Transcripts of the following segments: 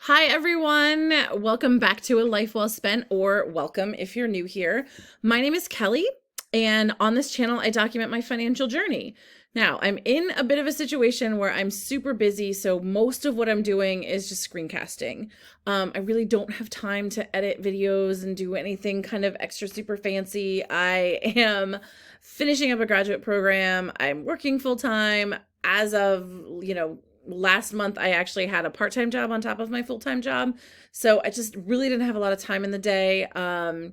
Hi, everyone. Welcome back to A Life Well Spent, or welcome if you're new here. My name is Kelly, and on this channel, I document my financial journey. Now, I'm in a bit of a situation where I'm super busy, so most of what I'm doing is just screencasting. I really don't have time to edit videos and do anything kind of extra super fancy. I am finishing up a graduate program. I'm working full time. As of, last month I actually had a part-time job on top of my full-time job. So I just really didn't have a lot of time in the day. And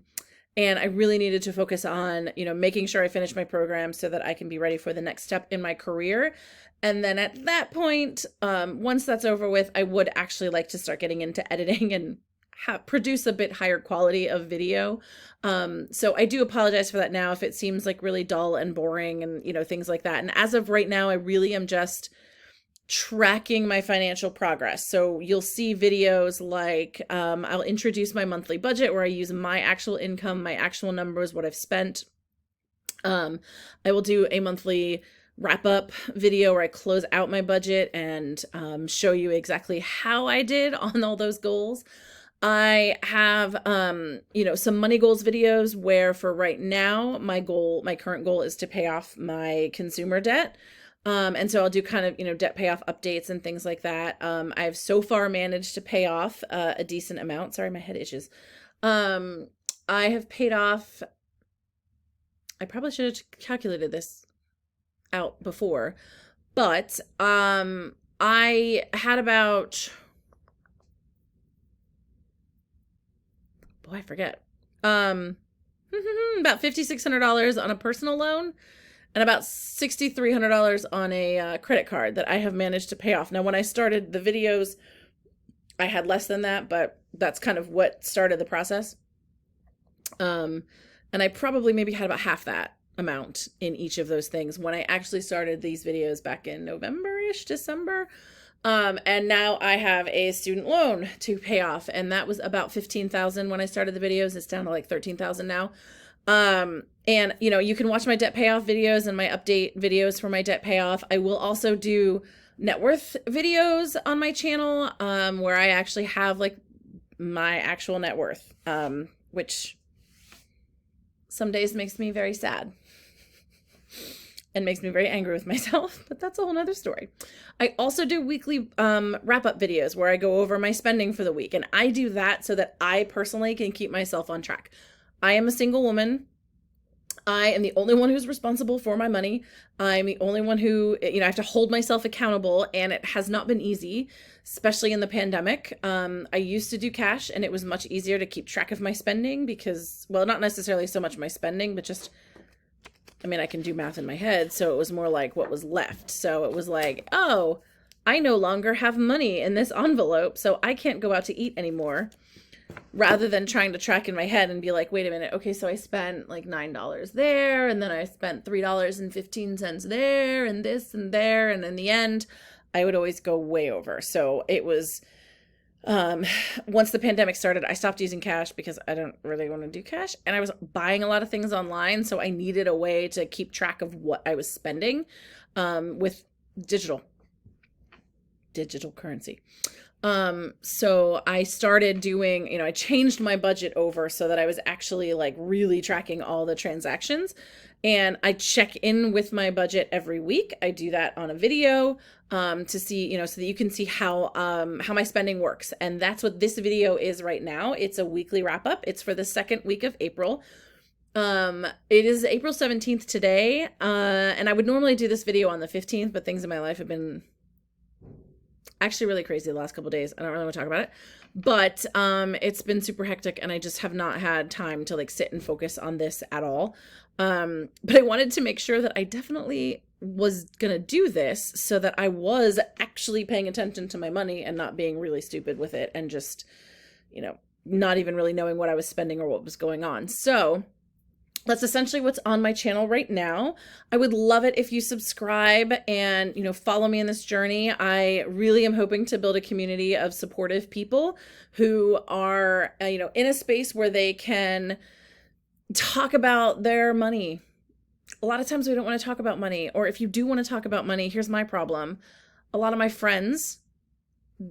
I really needed to focus on, making sure I finish my program so that I can be ready for the next step in my career. And then at that point, once that's over with, I would actually like to start getting into editing and produce a bit higher quality of video. So I do apologize for that now if it seems like really dull and boring and, things like that. And as of right now, I really am just tracking my financial progress. So you'll see videos like I'll introduce my monthly budget where I use my actual income, my actual numbers, what I've spent. I will do a monthly wrap up video where I close out my budget and show you exactly how I did on all those goals. I have, some money goals videos where for right now, my current goal is to pay off my consumer debt. And so I'll do kind of, debt payoff updates and things like that. I've so far managed to pay off a decent amount. Sorry, my head itches. I have paid off, I probably should have calculated this out before, but I had about, I forget, about $5,600 on a personal loan and about $6,300 on a credit card that I have managed to pay off. Now, when I started the videos, I had less than that, but that's kind of what started the process. And I probably maybe had about half that amount in each of those things when I actually started these videos back in November-ish, December. And now I have a student loan to pay off, and that was about $15,000 when I started the videos. It's down to like $13,000 now. And you can watch my debt payoff videos and my update videos for my debt payoff. I will also do net worth videos on my channel, where I actually have like my actual net worth, which some days makes me very sad and makes me very angry with myself, but that's a whole nother story. I also do weekly wrap-up videos where I go over my spending for the week, and I do that so that I personally can keep myself on track. I am a single woman. I am the only one who's responsible for my money. I'm the only one who, I have to hold myself accountable, and it has not been easy, especially in the pandemic. I used to do cash, and it was much easier to keep track of my spending because, well, not necessarily so much my spending, but just, I can do math in my head, so it was more like what was left. So it was like, oh, I no longer have money in this envelope, so I can't go out to eat anymore. Rather than trying to track in my head and be like, wait a minute, okay, so I spent like $9 there, and then I spent $3.15 there, and this and there, and in the end, I would always go way over. So it was, once the pandemic started, I stopped using cash because I don't really want to do cash, and I was buying a lot of things online, so I needed a way to keep track of what I was spending with digital currency. So I started doing, I changed my budget over so that I was actually like really tracking all the transactions, and I check in with my budget every week. I do that on a video, to see, so that you can see how my spending works. And that's what this video is right now. It's a weekly wrap up. It's for the second week of April. It is April 17th today. And I would normally do this video on the 15th, but things in my life have been actually really crazy the last couple of days. I don't really want to talk about it, but it's been super hectic, and I just have not had time to like sit and focus on this at all. But I wanted to make sure that I definitely was gonna do this so that I was actually paying attention to my money and not being really stupid with it and just, not even really knowing what I was spending or what was going on. So that's essentially what's on my channel right now. I would love it if you subscribe and, follow me in this journey. I really am hoping to build a community of supportive people who are, in a space where they can talk about their money. A lot of times we don't want to talk about money, or if you do want to talk about money, here's my problem. A lot of my friends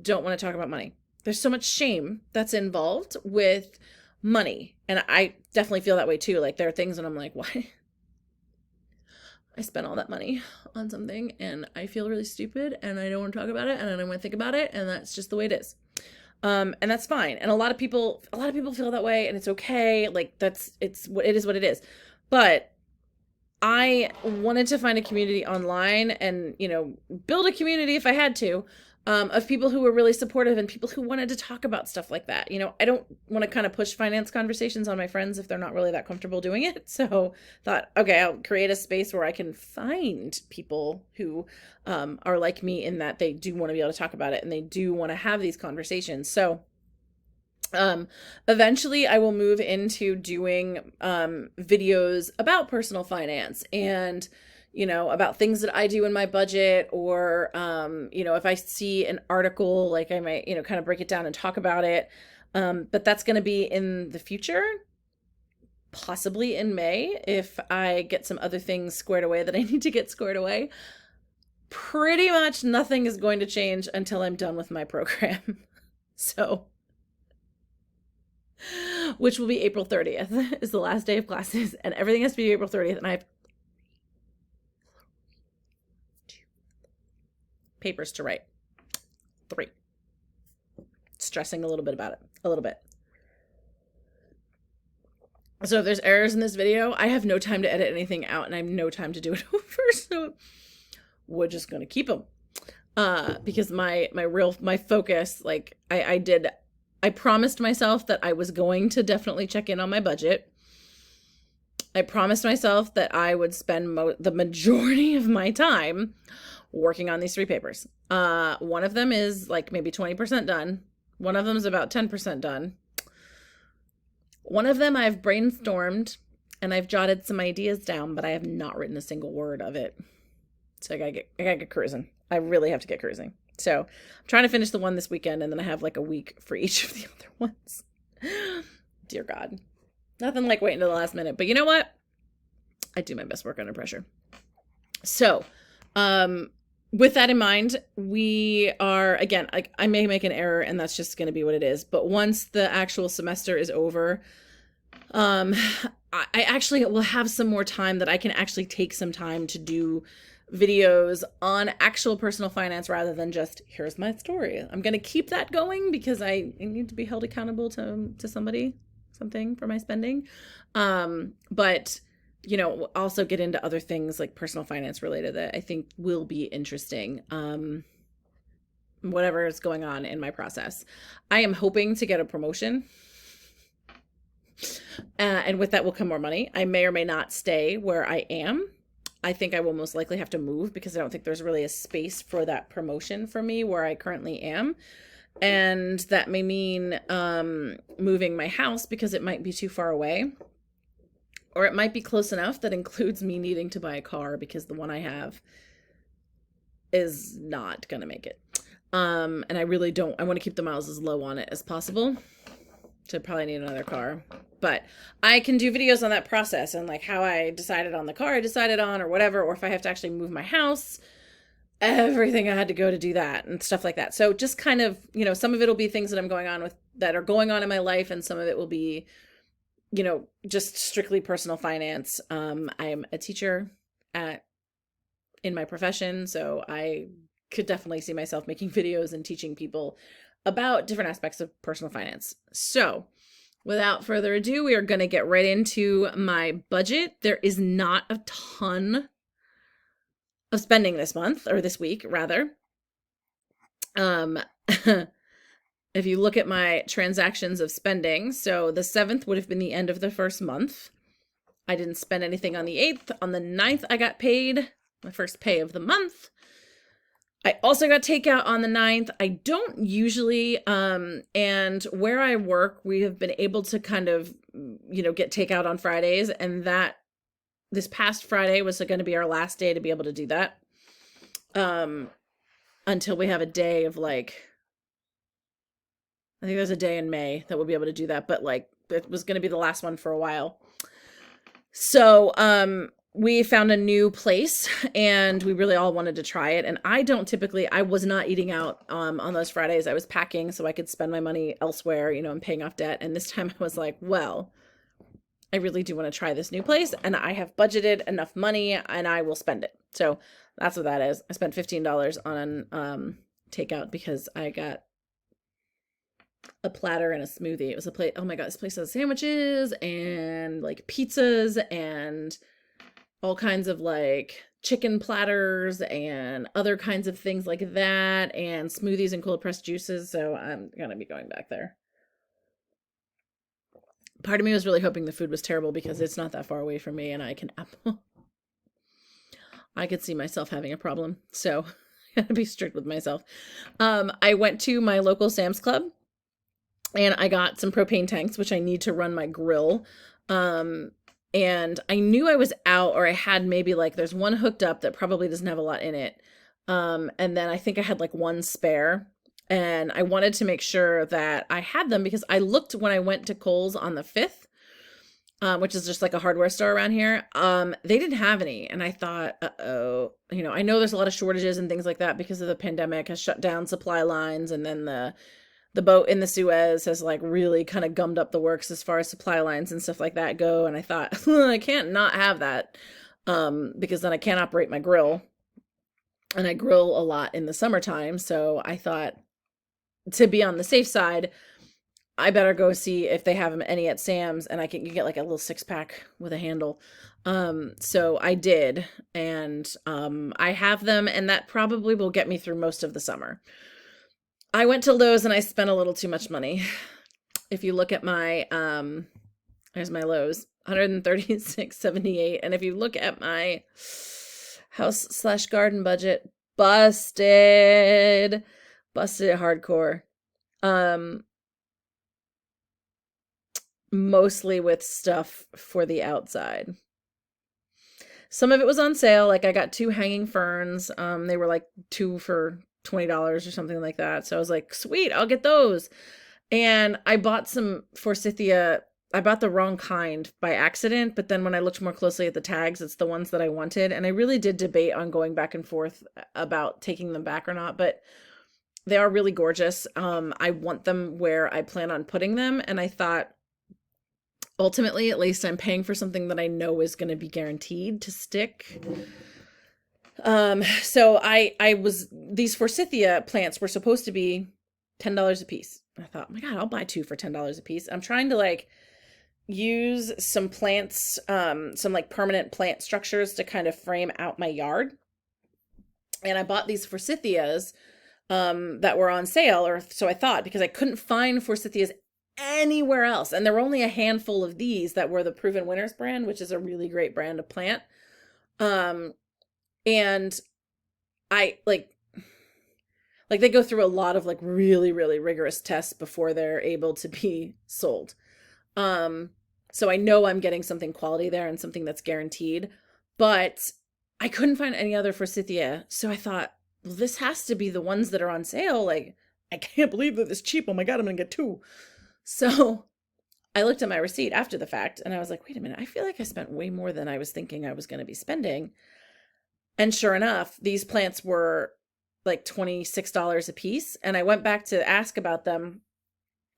don't want to talk about money. there's so much shame that's involved with money. And I definitely feel that way too. Like there are things that I'm like, why? I spent all that money on something and I feel really stupid and I don't want to talk about it and I don't want to think about it. And that's just the way it is. And that's fine. And a lot of people feel that way and it's okay. Like it is what it is. But I wanted to find a community online and, build a community if I had to, of people who were really supportive and people who wanted to talk about stuff like that. I don't want to kind of push finance conversations on my friends if they're not really that comfortable doing it. So thought, okay, I'll create a space where I can find people who are like me in that they do want to be able to talk about it and they do want to have these conversations. So eventually I will move into doing videos about personal finance and about things that I do in my budget or if I see an article, like I might kind of break it down and talk about it, but that's going to be in the future, possibly in May if I get some other things squared away that I need to get squared away. Pretty much nothing is going to change until I'm done with my program. So which will be April 30th is the last day of classes and everything has to be April 30th and I have papers to write. 3. Stressing a little bit about it. A little bit. So if there's errors in this video, I have no time to edit anything out and I have no time to do it over. So we're just going to keep them. Because my focus, like I promised myself that I was going to definitely check in on my budget. I promised myself that I would spend the majority of my time working on these 3 papers. One of them is like maybe 20% done. One of them is about 10% done. One of them I've brainstormed and I've jotted some ideas down, but I have not written a single word of it. So I gotta get cruising. I really have to get cruising. So I'm trying to finish the one this weekend and then I have like a week for each of the other ones. Dear God. Nothing like waiting to the last minute. But you know what? I do my best work under pressure. So, with that in mind, we are, again, I may make an error and that's just going to be what it is. But once the actual semester is over, I actually will have some more time that I can actually take some time to do videos on actual personal finance rather than just, here's my story. I'm going to keep that going because I need to be held accountable to something for my spending. But also get into other things like personal finance related that I think will be interesting. Whatever is going on in my process. I am hoping to get a promotion. And with that will come more money. I may or may not stay where I am. I think I will most likely have to move because I don't think there's really a space for that promotion for me where I currently am. And that may mean moving my house because it might be too far away. Or it might be close enough that includes me needing to buy a car because the one I have is not going to make it. And I really don't, I want to keep the miles as low on it as possible. So I probably need another car. But I can do videos on that process and like how I decided on the car I decided on or whatever. Or if I have to actually move my house, everything I had to go to do that and stuff like that. So just kind of, some of it will be things that that are going on in my life. And some of it will be just strictly personal finance. I'm a teacher in my profession, so I could definitely see myself making videos and teaching people about different aspects of personal finance. So without further ado, we are going to get right into my budget. There is not a ton of spending this month, or this week, rather. If you look at my transactions of spending, so the 7th would have been the end of the first month. I didn't spend anything on the 8th. On the 9th, I got paid, my first pay of the month. I also got takeout on the 9th. I don't usually, and where I work, we have been able to kind of, get takeout on Fridays, and that this past Friday was going to be our last day to be able to do that, until we have a day of I think there's a day in May that we'll be able to do that, but it was going to be the last one for a while. So, we found a new place and we really all wanted to try it. And I was not eating out on those Fridays. I was packing so I could spend my money elsewhere, and paying off debt. And this time I was like, well, I really do want to try this new place and I have budgeted enough money and I will spend it. So that's what that is. I spent $15 on takeout because I got a platter and a smoothie. It was a plate. Oh my God, this place has sandwiches and like pizzas and all kinds of like chicken platters and other kinds of things like that, and smoothies and cold pressed juices. So I'm going to be going back there. Part of me was really hoping the food was terrible because it's not that far away from me and I could see myself having a problem. So I gotta be strict with myself. I went to my local Sam's Club and I got some propane tanks, which I need to run my grill. And I knew I was out, or I had maybe like, there's one hooked up that probably doesn't have a lot in it. And then I think I had like one spare, and I wanted to make sure that I had them because I looked when I went to Kohl's on the 5th, which is just like a hardware store around here. They didn't have any. And I thought, uh-oh, I know there's a lot of shortages and things like that because of the pandemic has shut down supply lines. And then the boat in the Suez has like really kind of gummed up the works as far as supply lines and stuff like that go. And I thought, I can't not have that, because then I can't operate my grill, and I grill a lot in the summertime. So I thought, to be on the safe side, I better go see if they have any at Sam's, and you get like a little 6-pack with a handle. So I did, and I have them, and that probably will get me through most of the summer. I went to Lowe's and I spent a little too much money. If you look at my, there's my Lowe's, $136.78. And if you look at my house/garden budget, busted hardcore. Mostly with stuff for the outside. Some of it was on sale. Like I got 2 hanging ferns. They were like 2 for $20 or something like that. So I was like, sweet, I'll get those. And I bought some forsythia. I bought the wrong kind by accident, but then when I looked more closely at the tags, it's the ones that I wanted. And I really did debate on going back and forth about taking them back or not, but they are really gorgeous. I want them where I plan on putting them. And I thought, ultimately, at least I'm paying for something that I know is going to be guaranteed to stick. So these forsythia plants were supposed to be $10 a piece. I thought, oh my God, I'll buy 2 for $10 a piece. I'm trying to like use some plants, some like permanent plant structures to kind of frame out my yard. And I bought these forsythias, that were on sale, or so I thought, because I couldn't find forsythias anywhere else. And there were only a handful of these that were the Proven Winners brand, which is a really great brand of plant. And I like they go through a lot of like really, really rigorous tests before they're able to be sold. So I know I'm getting something quality there and something that's guaranteed, but I couldn't find any other forsythia. So I thought, well, this has to be the ones that are on sale. Like, I can't believe that it's cheap. Oh my God, I'm going to get 2. So I looked at my receipt after the fact and I was like, wait a minute, I feel like I spent way more than I was thinking I was going to be spending. And sure enough, these plants were like $26 a piece. And I went back to ask about them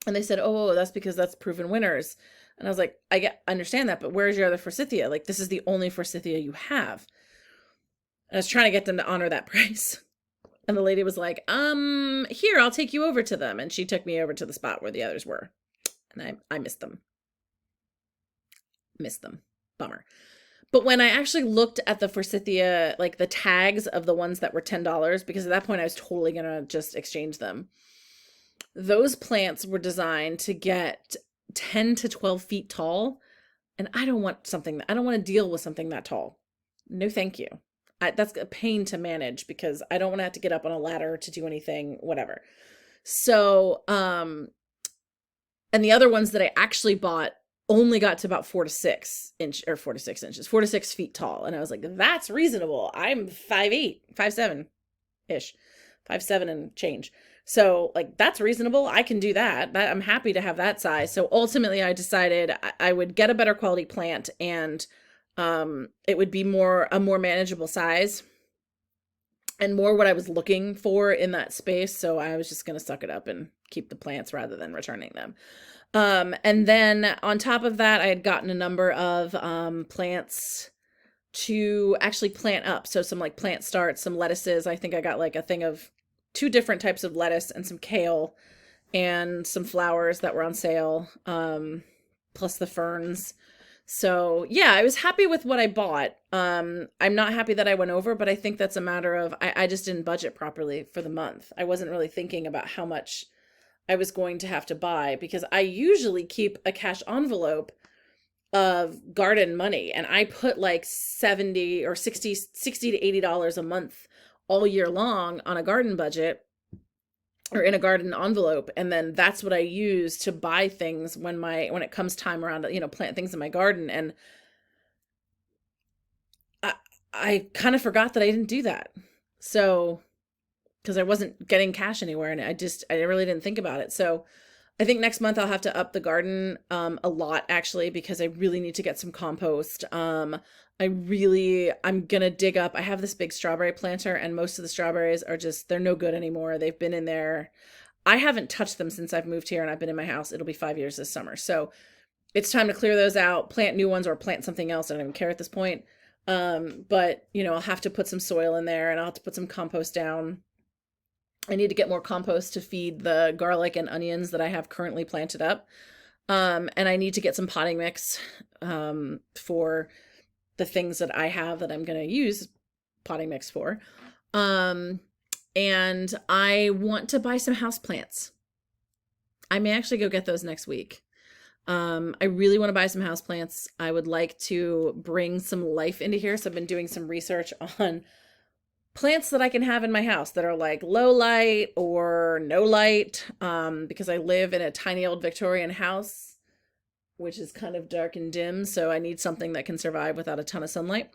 and they said, oh, that's because that's Proven Winners. And I was like, I understand that, but where's your other forsythia? Like, this is the only forsythia you have. And I was trying to get them to honor that price. And the lady was like, here, I'll take you over to them. And she took me over to the spot where the others were. And I missed them. Bummer. But when I actually looked at the forsythia, like the tags of the ones that were $10, because at that point I was totally going to just exchange them. Those plants were designed to get 10 to 12 feet tall. And I don't want to deal with something that tall. No, thank you. That's a pain to manage because I don't want to have to get up on a ladder to do anything, whatever. So, and the other ones that I actually bought only got to about 4 to 6 feet tall. And I was like, that's reasonable. I'm 5'8", 5'7"-ish, 5'7" and change. So like, that's reasonable. I can do that. I'm happy to have that size. So ultimately I decided I would get a better quality plant and It would be a more manageable size and more what I was looking for in that space. So I was just going to suck it up and keep the plants rather than returning them. And then on top of that, I had gotten a number of plants to actually plant up. So some like plant starts, some lettuces. I think I got like a thing of 2 different types of lettuce and some kale and some flowers that were on sale, plus the ferns. So yeah, I was happy with what I bought. I'm not happy that I went over, but I think that's a matter of I just didn't budget properly for the month. I wasn't really thinking about how much I was going to have to buy, because I usually keep a cash envelope of garden money, and I put like 70 or 60 to $80 a month all year long on a garden budget or in a garden envelope. And then that's what I use to buy things when it comes time around to, plant things in my garden. And I kind of forgot that I didn't do that. So, because I wasn't getting cash anywhere, and I really didn't think about it. So I think next month I'll have to up the garden a lot, actually, because I really need to get some compost. I'm gonna dig up, I have this big strawberry planter, and most of the strawberries are they're no good anymore. They've been in there. I haven't touched them since I've moved here and I've been in my house. It'll be 5 years this summer. So it's time to clear those out, plant new ones, or plant something else. I don't even care at this point. But I'll have to put some soil in there, and I'll have to put some compost down. I need to get more compost to feed the garlic and onions that I have currently planted up. And I need to get some potting mix for the things that I have that I'm going to use potting mix for. And I want to buy some house plants. I may actually go get those next week. I really want to buy some house plants. I would like to bring some life into here. So I've been doing some research on plants that I can have in my house that are like low light or no light, because I live in a tiny old Victorian house, which is kind of dark and dim. So I need something that can survive without a ton of sunlight.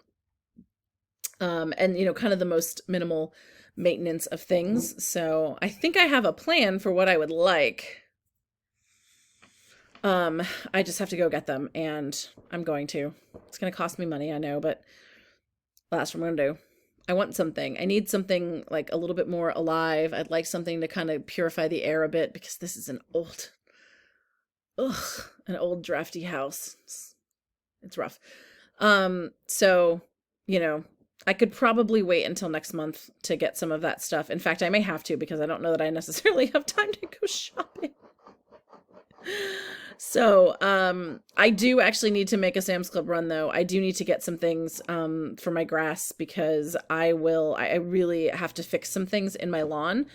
And kind of the most minimal maintenance of things. So I think I have a plan for what I would like. I just have to go get them, and I'm going to. It's going to cost me money, I know, but that's what I'm going to do. I want something. I need something like a little bit more alive. I'd like something to kind of purify the air a bit, because this is an old drafty house. It's rough. So, I could probably wait until next month to get some of that stuff. In fact, I may have to, because I don't know that I necessarily have time to go shopping. So, I do actually need to make a Sam's Club run, though. I do need to get some things, for my grass, because I really have to fix some things in my lawn.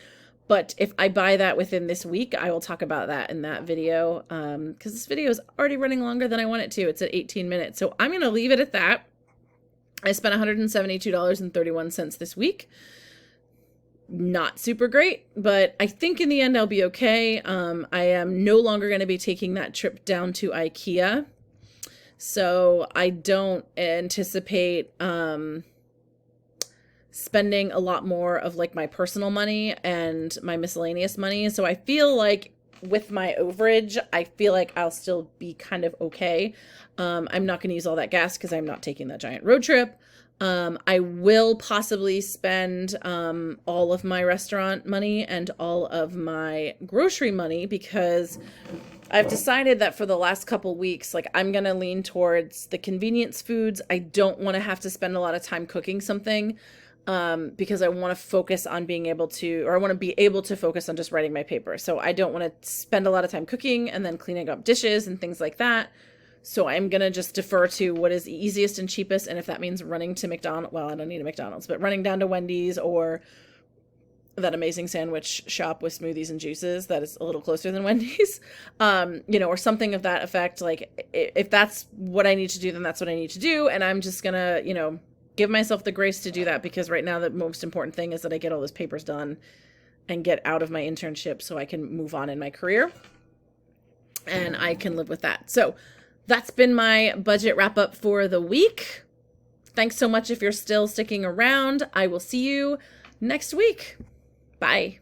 But if I buy that within this week, I will talk about that in that video, because this video is already running longer than I want it to. It's at 18 minutes. So I'm going to leave it at that. I spent $172.31 this week. Not super great, but I think in the end I'll be okay. I am no longer going to be taking that trip down to IKEA. So I don't anticipate spending a lot more of like my personal money and my miscellaneous money. So I feel like with my overage, I feel like I'll still be kind of okay. I'm not going to use all that gas because I'm not taking that giant road trip. I will possibly spend all of my restaurant money and all of my grocery money, because I've decided that for the last couple weeks, like, I'm going to lean towards the convenience foods. I don't want to have to spend a lot of time cooking something, because I want to focus on being able to, or I want to be able to focus on just writing my paper. So I don't want to spend a lot of time cooking and then cleaning up dishes and things like that. So I'm going to just defer to what is easiest and cheapest. And if that means running to McDonald's, well, I don't need a McDonald's, but running down to Wendy's or that amazing sandwich shop with smoothies and juices that is a little closer than Wendy's, or something of that effect. Like, if that's what I need to do, then that's what I need to do. And I'm just going to, give myself the grace to do that, because right now the most important thing is that I get all those papers done and get out of my internship so I can move on in my career, and I can live with that. So that's been my budget wrap up for the week. Thanks so much if you're still sticking around. I will see you next week. Bye.